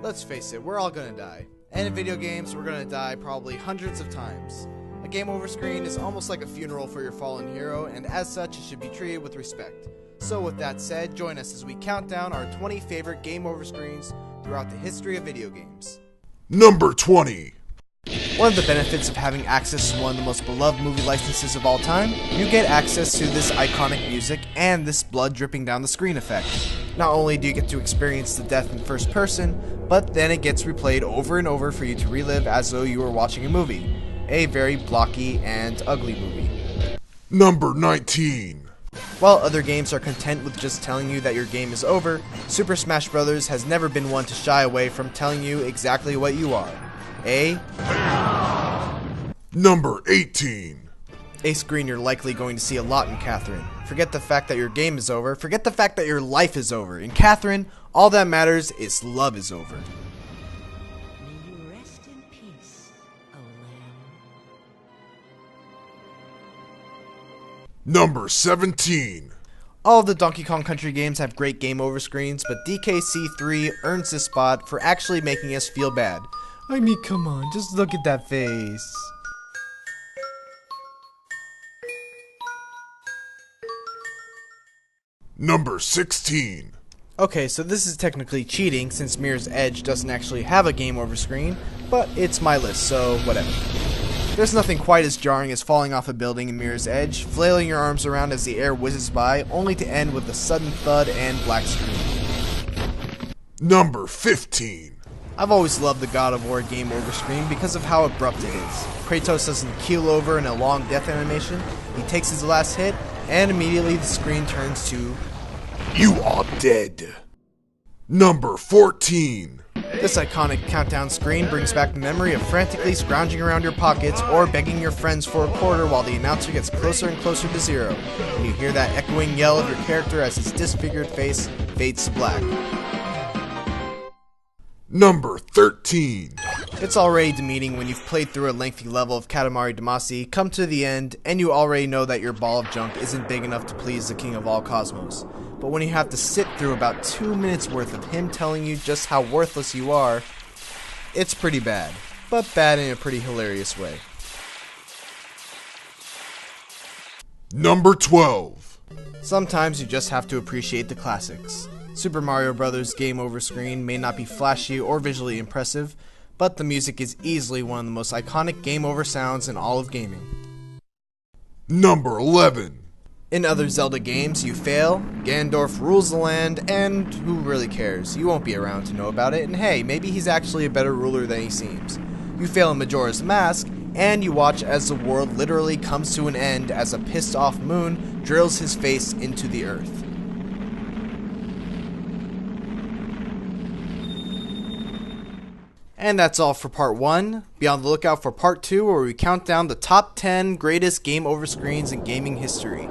Let's face it, we're all gonna die. And in video games, we're gonna die probably hundreds of times. A game over screen is almost like a funeral for your fallen hero, and as such, it should be treated with respect. So with that said, join us as we count down our 20 favorite game over screens throughout the history of video games. Number 20. One of the benefits of having access to one of the most beloved movie licenses of all time, you get access to this iconic music and this blood dripping down the screen effect. Not only do you get to experience the death in first person, but then it gets replayed over and over for you to relive as though you were watching a movie. A very blocky and ugly movie. Number 19. While other games are content with just telling you that your game is over, Super Smash Bros. Has never been one to shy away from telling you exactly what you are. Number 18. A screen you're likely going to see a lot in Catherine. Forget the fact that your game is over, forget the fact that your life is over. In Catherine, all that matters is love is over. May you rest in peace, O Lamb. Number 17. All of the Donkey Kong Country games have great game over screens, but DKC3 earns this spot for actually making us feel bad. I mean, come on, just look at that face. Number 16. Okay, so this is technically cheating since Mirror's Edge doesn't actually have a game over screen, but it's my list, so whatever. There's nothing quite as jarring as falling off a building in Mirror's Edge, flailing your arms around as the air whizzes by, only to end with a sudden thud and black screen. Number 15. I've always loved the God of War game over screen because of how abrupt it is. Kratos doesn't keel over in a long death animation, he takes his last hit, and immediately the screen turns to You are dead. Number 14. This iconic countdown screen brings back the memory of frantically scrounging around your pockets or begging your friends for a quarter while the announcer gets closer and closer to zero, and you hear that echoing yell of your character as his disfigured face fades to black. Number 13. It's already demeaning when you've played through a lengthy level of Katamari Damacy, come to the end, and you already know that your ball of junk isn't big enough to please the king of all cosmos. But when you have to sit through about 2 minutes worth of him telling you just how worthless you are, it's pretty bad. But bad in a pretty hilarious way. Number 12. Sometimes you just have to appreciate the classics. Super Mario Bros. Game over screen may not be flashy or visually impressive, but the music is easily one of the most iconic game over sounds in all of gaming. Number 11. In other Zelda games, you fail, Ganondorf rules the land, and who really cares? You won't be around to know about it, and hey, maybe he's actually a better ruler than he seems. You fail in Majora's Mask, and you watch as the world literally comes to an end as a pissed off moon drills his face into the earth. And that's all for part 1. Be on the lookout for part 2 where we count down the top 10 greatest game over screens in gaming history.